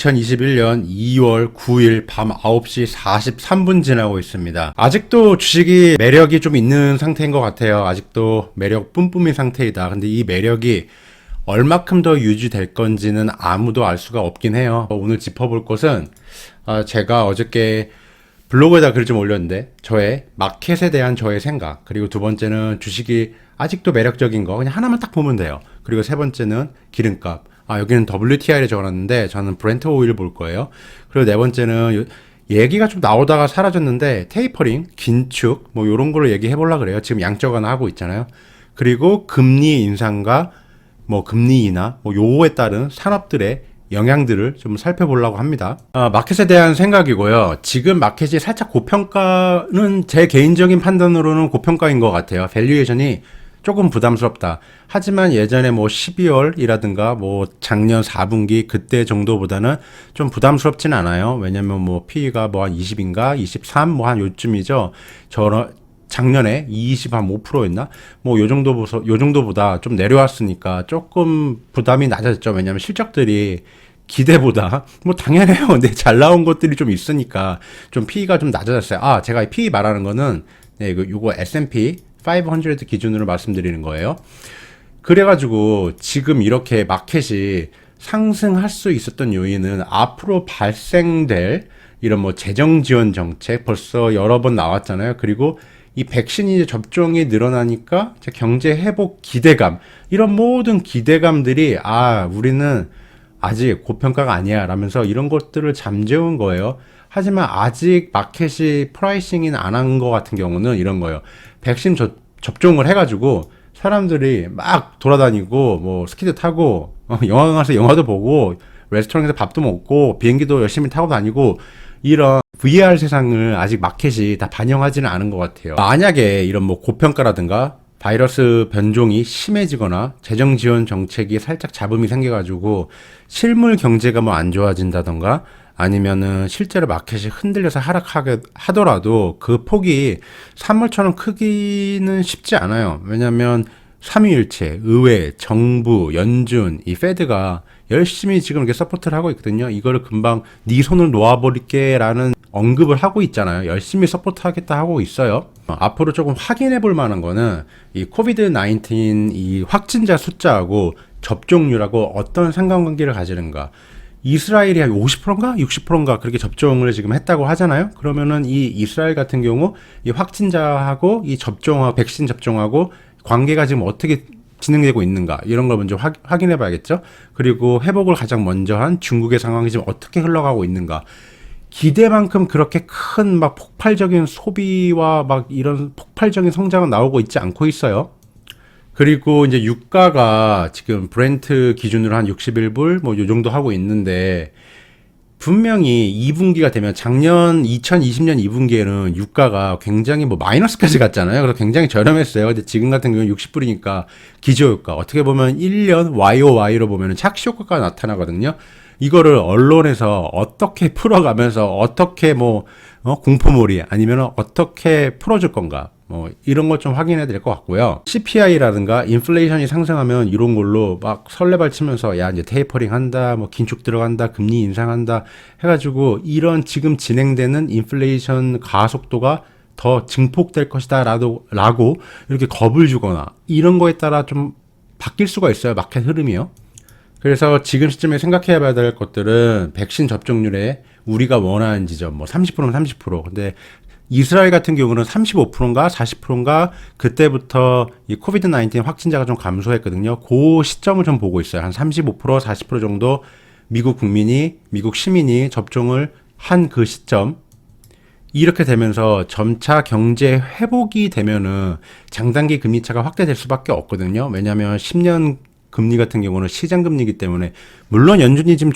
2021년 2월 9일 밤 9시 43분 지나고 있습니다. 아직도 주식이 매력이 좀 있는 상태인 것 같아요. 아직도 매력 뿜뿜인 상태이다. 근데 이 매력이 얼마큼 더 유지될 건지는 아무도 알 수가 없긴 해요. 오늘 짚어볼 것은 제가 어저께 블로그에다 글 좀 올렸는데 저의 마켓에 대한 저의 생각, 그리고 두 번째는 주식이 아직도 매력적인 거 그냥 하나만 딱 보면 돼요. 그리고 세 번째는 기름값. 여기는 WTI를 적어놨는데 저는 브렌트 오일 볼 거예요. 그리고 네 번째는 얘기가 좀 나오다가 사라졌는데 테이퍼링, 긴축 뭐 요런 걸로 얘기해 보려고 그래요. 지금 양적 완화 하고 있잖아요. 그리고 금리 인상과 뭐 금리 인하 뭐 요거에 따른 산업들의 영향들을 좀 살펴보려고 합니다. 마켓에 대한 생각이고요. 지금 마켓이 살짝 고평가는 제 개인적인 판단으로는 고평가인 것 같아요. 밸류에이션이 조금 부담스럽다. 하지만 예전에 뭐 12월이라든가 뭐 작년 4분기 그때 정도보다는 좀 부담스럽진 않아요. 왜냐면 뭐 P가 뭐 한 20인가 23 뭐 한 요쯤이죠. 작년에 20 한 5%였나? 뭐 요 정도보다 좀 내려왔으니까 조금 부담이 낮아졌죠. 왜냐면 실적들이 기대보다 뭐 당연해요. 근데 잘 나온 것들이 좀 있으니까 좀 P가 좀 낮아졌어요. 제가 이 P 말하는 거는 요거 S&P 500 기준으로 말씀드리는 거예요. 그래가지고 지금 이렇게 마켓이 상승할 수 있었던 요인은 앞으로 발생될 이런 뭐 재정 지원 정책 벌써 여러 번 나왔잖아요. 그리고 이 백신이 접종이 늘어나니까 경제 회복 기대감, 이런 모든 기대감들이 우리는 아직 고평가가 아니야 라면서 이런 것들을 잠재운 거예요. 하지만 아직 마켓이 프라이싱인 안 한 것 같은 경우는 이런 거예요. 백신 접종을 해가지고 사람들이 막 돌아다니고 뭐 스키도 타고 영화관 가서 영화도 보고 레스토랑에서 밥도 먹고 비행기도 열심히 타고 다니고 이런 VR 세상을 아직 마켓이 다 반영하지는 않은 것 같아요. 만약에 이런 뭐 고평가라든가 바이러스 변종이 심해지거나 재정 지원 정책이 살짝 잡음이 생겨가지고 실물 경제가 뭐 안 좋아진다던가 아니면은 실제로 마켓이 흔들려서 하락하게 하더라도 그 폭이 산물처럼 크기는 쉽지 않아요. 왜냐면 삼위일체, 의회, 정부, 연준, 이 페드가 열심히 지금 이렇게 서포트를 하고 있거든요. 이거를 금방 네 손을 놓아버릴게 라는 언급을 하고 있잖아요. 열심히 서포트 하겠다 하고 있어요. 앞으로 조금 확인해 볼 만한 거는 이 코비드-19 이 확진자 숫자하고 접종률하고 어떤 상관관계를 가지는가. 이스라엘이 한 50%인가 60%인가 그렇게 접종을 지금 했다고 하잖아요. 그러면은 이 이스라엘 같은 경우 이 확진자하고 이 접종하고 백신 접종하고 관계가 지금 어떻게 진행되고 있는가 이런 걸 먼저 확인해 봐야겠죠. 그리고 회복을 가장 먼저 한 중국의 상황이 지금 어떻게 흘러가고 있는가. 기대만큼 그렇게 큰 막 폭발적인 소비와 막 이런 폭발적인 성장은 나오고 있지 않고 있어요. 그리고 이제 유가가 지금 브렌트 기준으로 한 61불 뭐 요 정도 하고 있는데 분명히 2분기가 되면 작년 2020년 2분기에는 유가가 굉장히 뭐 마이너스까지 갔잖아요. 그래서 굉장히 저렴했어요. 근데 지금 같은 경우는 60불이니까 기저효과. 어떻게 보면 1년 YOY로 보면 착시 효과가 나타나거든요. 이거를 언론에서 어떻게 풀어가면서 어떻게 뭐 공포몰이 아니면 어떻게 풀어줄 건가 뭐 이런 것 좀 확인해야 될 것 같고요. CPI라든가 인플레이션이 상승하면 이런 걸로 막 설레발 치면서 야 이제 테이퍼링 한다, 뭐 긴축 들어간다, 금리 인상한다 해가지고 이런 지금 진행되는 인플레이션 가속도가 더 증폭될 것이다 라고 이렇게 겁을 주거나 이런 거에 따라 좀 바뀔 수가 있어요. 마켓 흐름이요. 그래서 지금 시점에 생각해 봐야 될 것들은 백신 접종률에 우리가 원하는 지점 뭐 30%면 30%. 근데 이스라엘 같은 경우는 35%인가 40%인가 그때부터 이 코비드-19 확진자가 좀 감소했거든요. 그 시점을 좀 보고 있어요. 한 35%, 40% 정도 미국 시민이 접종을 한 그 시점. 이렇게 되면서 점차 경제 회복이 되면은 장단기 금리 차가 확대될 수밖에 없거든요. 왜냐하면 10년 금리 같은 경우는 시장 금리이기 때문에 물론 연준이 지금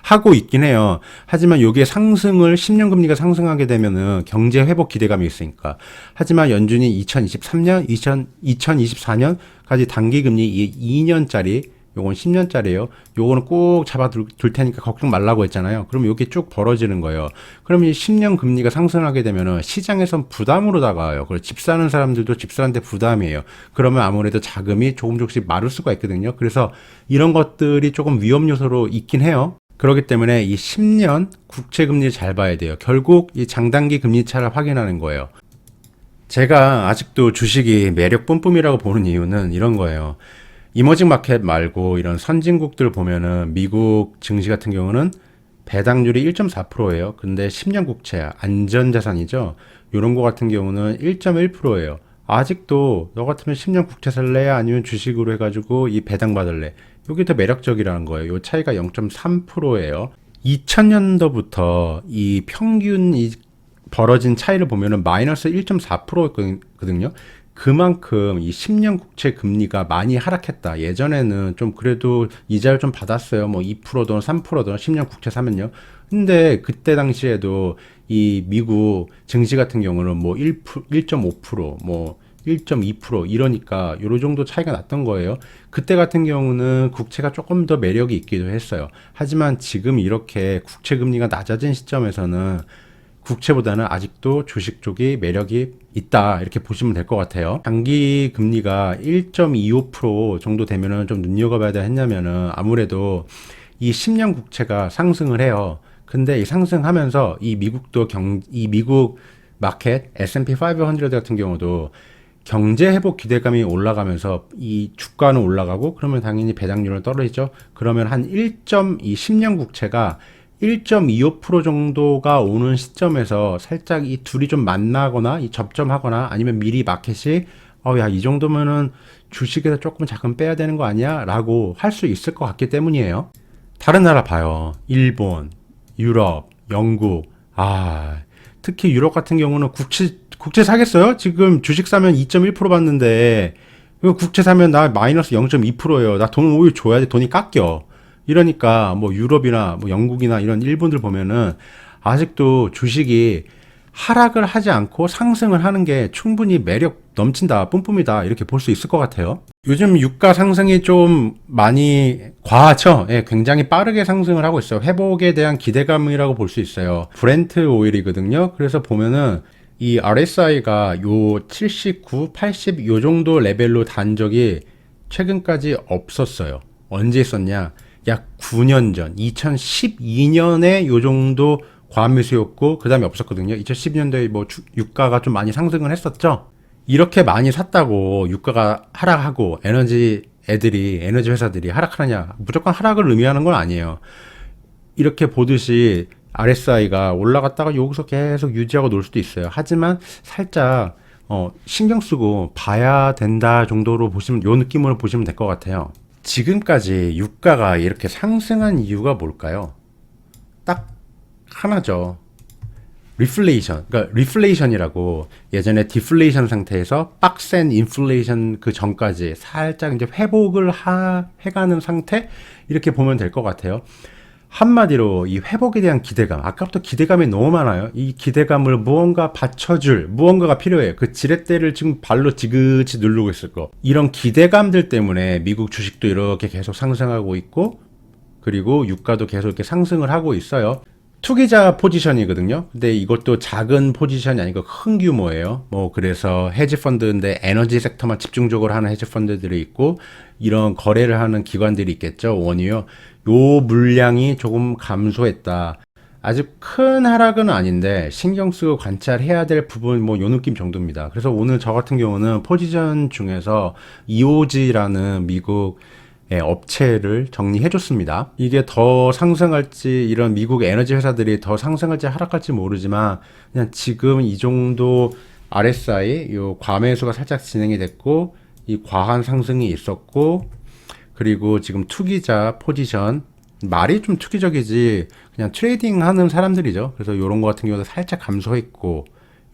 하고 있긴 해요. 하지만 여기에 10년 금리가 상승하게 되면은 경제 회복 기대감이 있으니까. 하지만 연준이 2024년까지 단기 금리 2년짜리 요건 10년짜리예요. 요거는 꼭 잡아둘 테니까 걱정 말라고 했잖아요. 그럼 요게 쭉 벌어지는 거예요. 그러면 10년 금리가 상승하게 되면은 시장에선 부담으로 다가와요. 그리고 집 사는 사람들도 집 사는데 부담이에요. 그러면 아무래도 자금이 조금씩 마를 수가 있거든요. 그래서 이런 것들이 조금 위험 요소로 있긴 해요. 그렇기 때문에 이 10년 국채 금리 잘 봐야 돼요. 결국 이 장단기 금리 차를 확인하는 거예요. 제가 아직도 주식이 매력 뿜뿜이라고 보는 이유는 이런 거예요. 이머징 마켓 말고 이런 선진국들 보면은 미국 증시 같은 경우는 배당률이 1.4%예요. 근데 10년 국채 안전자산이죠. 이런 거 같은 경우는 1.1%예요. 아직도 너 같으면 10년 국채 살래? 아니면 주식으로 해가지고 이 배당 받을래? 이게 더 매력적이라는 거예요. 이 차이가 0.3%예요. 2000년도부터 이 평균 이 벌어진 차이를 보면은 마이너스 1.4%였거든요. 그만큼 이 10년 국채 금리가 많이 하락했다. 예전에는 좀 그래도 이자를 좀 받았어요. 뭐 2%든 3%든 10년 국채 사면요. 근데 그때 당시에도 이 미국 증시 같은 경우는 뭐 1.5%, 뭐 1.2% 이러니까 요런 정도 차이가 났던 거예요. 그때 같은 경우는 국채가 조금 더 매력이 있기도 했어요. 하지만 지금 이렇게 국채 금리가 낮아진 시점에서는 국채보다는 아직도 주식 쪽이 매력이 있다 이렇게 보시면 될 것 같아요. 장기 금리가 1.25% 정도 되면은 좀 눈여겨봐야 했냐면은 아무래도 이 10년 국채가 상승을 해요. 근데 이 상승하면서 이 미국 마켓 S&P 500 같은 경우도 경제 회복 기대감이 올라가면서 이 주가는 올라가고 그러면 당연히 배당률은 떨어지죠. 그러면 한 10년 국채가 1.25% 정도가 오는 시점에서 살짝 이 둘이 좀 만나거나 이 접점하거나 아니면 미리 마켓이 야, 이 정도면은 주식에서 조금 잠깐 빼야 되는 거 아니야? 라고 할 수 있을 것 같기 때문이에요. 다른 나라 봐요. 일본, 유럽, 영국. 특히 유럽 같은 경우는 국채 사겠어요? 지금 주식 사면 2.1% 받는데 국채 사면 나 마이너스 0.2%예요. 나 돈 오히려 줘야 돼. 돈이 깎여. 이러니까 뭐 유럽이나 뭐 영국이나 이런 일본들 보면은 아직도 주식이 하락을 하지 않고 상승을 하는 게 충분히 매력 넘친다, 뿜뿜이다 이렇게 볼 수 있을 것 같아요. 요즘 유가 상승이 좀 많이 과하죠? 예, 굉장히 빠르게 상승을 하고 있어요. 회복에 대한 기대감이라고 볼 수 있어요. 브렌트 오일이거든요. 그래서 보면은 이 RSI가 요 79, 80 요 정도 레벨로 단 적이 최근까지 없었어요. 언제 있었냐? 약 9년 전, 2012년에 요 정도 과매수였고, 그 다음에 없었거든요. 2012년도에 뭐 유가가 좀 많이 상승을 했었죠. 이렇게 많이 샀다고 유가가 하락하고 에너지 회사들이 하락하느냐? 무조건 하락을 의미하는 건 아니에요. 이렇게 보듯이 RSI가 올라갔다가 여기서 계속 유지하고 놀 수도 있어요. 하지만 살짝 신경 쓰고 봐야 된다 정도로 보시면, 요 느낌으로 보시면 될 것 같아요. 지금까지 유가가 이렇게 상승한 이유가 뭘까요? 딱 하나죠. 리플레이션. 그러니까 리플레이션이라고 예전에 디플레이션 상태에서 빡센 인플레이션 그 전까지 살짝 이제 회복을 해가는 상태? 이렇게 보면 될 것 같아요. 한마디로 이 회복에 대한 기대감. 아까부터 기대감이 너무 많아요. 이 기대감을 무언가 받쳐줄 무언가가 필요해요. 그 지렛대를 지금 발로 지그치 누르고 있을 거. 이런 기대감들 때문에 미국 주식도 이렇게 계속 상승하고 있고, 그리고 유가도 계속 이렇게 상승을 하고 있어요. 투기자 포지션이거든요. 근데 이것도 작은 포지션이 아니고 큰 규모예요. 뭐 그래서 헤지펀드인데 에너지 섹터만 집중적으로 하는 헤지펀드들이 있고, 이런 거래를 하는 기관들이 있겠죠. 원유요. 요 물량이 조금 감소했다. 아주 큰 하락은 아닌데 신경 쓰고 관찰해야 될 부분 뭐 요 느낌 정도입니다. 그래서 오늘 저 같은 경우는 포지션 중에서 EOG라는 미국 업체를 정리해 줬습니다. 이게 더 상승할지, 이런 미국 에너지 회사들이 더 상승할지 하락할지 모르지만 그냥 지금 이 정도 RSI 요 과매수가 살짝 진행이 됐고, 이 과한 상승이 있었고, 그리고 지금 투기자 포지션, 말이 좀 투기적이지 그냥 트레이딩 하는 사람들이죠. 그래서 이런 거 같은 경우도 살짝 감소했고,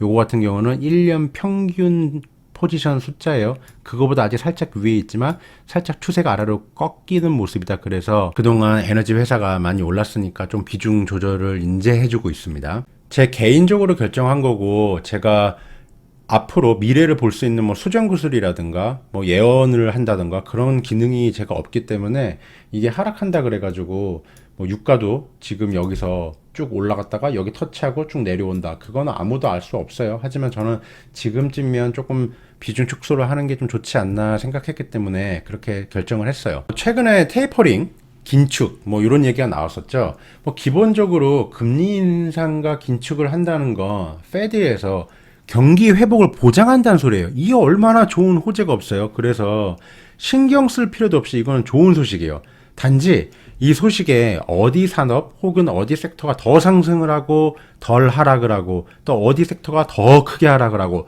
요거 같은 경우는 1년 평균 포지션 숫자예요. 그거보다 아직 살짝 위에 있지만 살짝 추세가 아래로 꺾이는 모습이다. 그래서 그동안 에너지 회사가 많이 올랐으니까 좀 비중 조절을 인제해주고 있습니다. 제 개인적으로 결정한 거고, 제가 앞으로 미래를 볼 수 있는 뭐 수정 구슬이라든가 뭐 예언을 한다든가 그런 기능이 제가 없기 때문에, 이게 하락한다 그래가지고 뭐 유가도 지금 여기서 쭉 올라갔다가 여기 터치하고 쭉 내려온다, 그거는 아무도 알 수 없어요. 하지만 저는 지금쯤이면 조금 비중 축소를 하는 게 좀 좋지 않나 생각했기 때문에 그렇게 결정을 했어요. 최근에 테이퍼링 긴축 뭐 이런 얘기가 나왔었죠. 뭐 기본적으로 금리 인상과 긴축을 한다는 건 페드에서 경기 회복을 보장한다는 소리예요. 이게 얼마나 좋은 호재가 없어요. 그래서 신경 쓸 필요도 없이 이거는 좋은 소식이에요. 단지 이 소식에 어디 산업 혹은 어디 섹터가 더 상승을 하고 덜 하락을 하고 또 어디 섹터가 더 크게 하락을 하고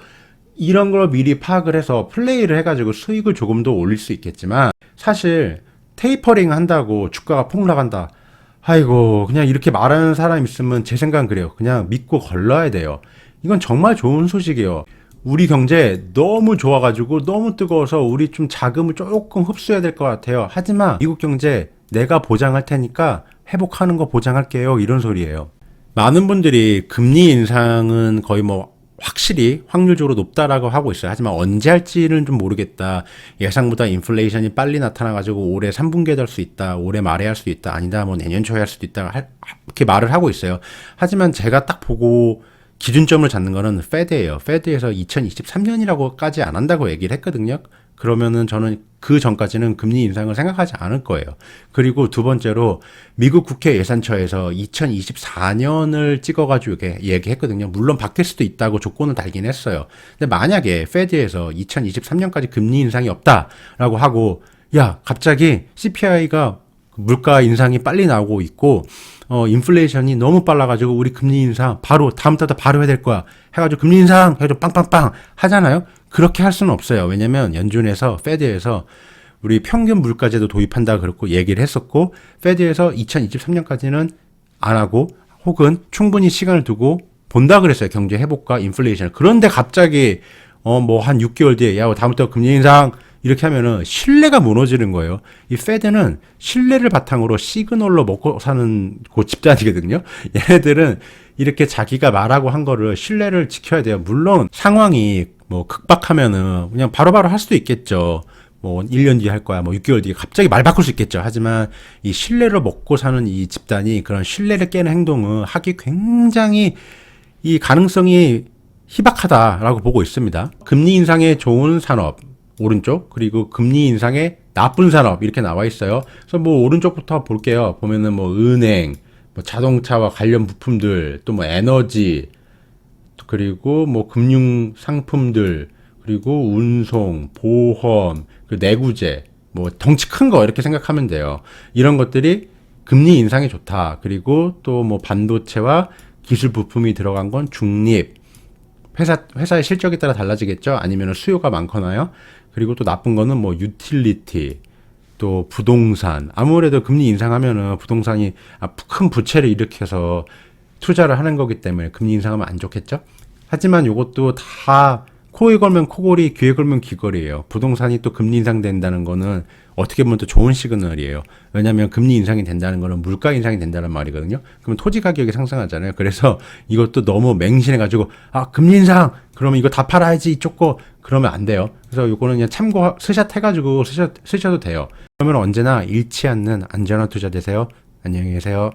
이런 걸 미리 파악을 해서 플레이를 해가지고 수익을 조금 더 올릴 수 있겠지만 사실 테이퍼링 한다고 주가가 폭락한다. 아이고 그냥 이렇게 말하는 사람 있으면 제 생각은 그래요. 그냥 믿고 걸러야 돼요. 이건 정말 좋은 소식이에요. 우리 경제 너무 좋아가지고 너무 뜨거워서 우리 좀 자금을 조금 흡수해야 될 것 같아요. 하지만 미국 경제 내가 보장할 테니까 회복하는 거 보장할게요. 이런 소리예요. 많은 분들이 금리 인상은 거의 뭐 확실히 확률적으로 높다라고 하고 있어요. 하지만 언제 할지는 좀 모르겠다. 예상보다 인플레이션이 빨리 나타나가지고 올해 3분기에 될 수 있다. 올해 말에 할 수도 있다. 아니다. 뭐 내년 초에 할 수도 있다. 이렇게 말을 하고 있어요. 하지만 제가 딱 보고 기준점을 잡는 거는 페드예요. 페드에서 2023년이라고까지 안 한다고 얘기를 했거든요. 그러면은 저는 그 전까지는 금리 인상을 생각하지 않을 거예요. 그리고 두 번째로 미국 국회 예산처에서 2024년을 찍어가지고 얘기했거든요. 물론 바뀔 수도 있다고 조건을 달긴 했어요. 근데 만약에 페드에서 2023년까지 금리 인상이 없다라고 하고 야 갑자기 CPI가 물가 인상이 빨리 나오고 있고 인플레이션이 너무 빨라가지고 우리 금리 인상 바로 다음 달도 바로 해야 될 거야 해가지고 금리 인상 해가지고 빵빵빵 하잖아요. 그렇게 할 수는 없어요. 왜냐면 연준에서 페드에서 우리 평균 물가제도 도입한다 그렇고 얘기를 했었고 페드에서 2023년까지는 안 하고 혹은 충분히 시간을 두고 본다 그랬어요. 경제 회복과 인플레이션. 그런데 갑자기 뭐 한 6개월 뒤에 야 다음부터 금리 인상 이렇게 하면은 신뢰가 무너지는 거예요. 이 페드는 신뢰를 바탕으로 시그널로 먹고 사는 그 집단이거든요. 얘네들은 이렇게 자기가 말하고 한 거를 신뢰를 지켜야 돼요. 물론 상황이 뭐 극박하면은 그냥 바로바로 할 수도 있겠죠. 뭐 1년 뒤에 할 거야. 뭐 6개월 뒤에 갑자기 말 바꿀 수 있겠죠. 하지만 이 신뢰를 먹고 사는 이 집단이 그런 신뢰를 깨는 행동을 하기 굉장히 이 가능성이 희박하다라고 보고 있습니다. 금리 인상에 좋은 산업 오른쪽 그리고 금리 인상에 나쁜 산업 이렇게 나와 있어요. 그래서 뭐 오른쪽부터 볼게요. 보면은 뭐 은행, 뭐 자동차와 관련 부품들, 또 뭐 에너지, 그리고 뭐 금융 상품들, 그리고 운송, 보험, 그리고 내구재, 뭐 덩치 큰 거 이렇게 생각하면 돼요. 이런 것들이 금리 인상이 좋다. 그리고 또 뭐 반도체와 기술 부품이 들어간 건 중립. 회사의 실적에 따라 달라지겠죠. 아니면 수요가 많거나요. 그리고 또 나쁜 거는 뭐 유틸리티, 또 부동산. 아무래도 금리 인상하면은 부동산이 큰 부채를 일으켜서 투자를 하는 거기 때문에 금리 인상하면 안 좋겠죠. 하지만 이것도 다 코에 걸면 코골이, 귀에 걸면 귀걸이에요. 부동산이 또 금리 인상된다는 거는 어떻게 보면 또 좋은 시그널이에요. 왜냐하면 금리 인상이 된다는 거는 물가 인상이 된다는 말이거든요. 그러면 토지 가격이 상승하잖아요. 그래서 이것도 너무 맹신해가지고 금리 인상 그러면 이거 다 팔아야지 이쪽 거 그러면 안 돼요. 그래서 이거는 그냥 참고 스샷 해가지고 쓰셔도 돼요. 그러면 언제나 잃지 않는 안전한 투자 되세요. 안녕히 계세요.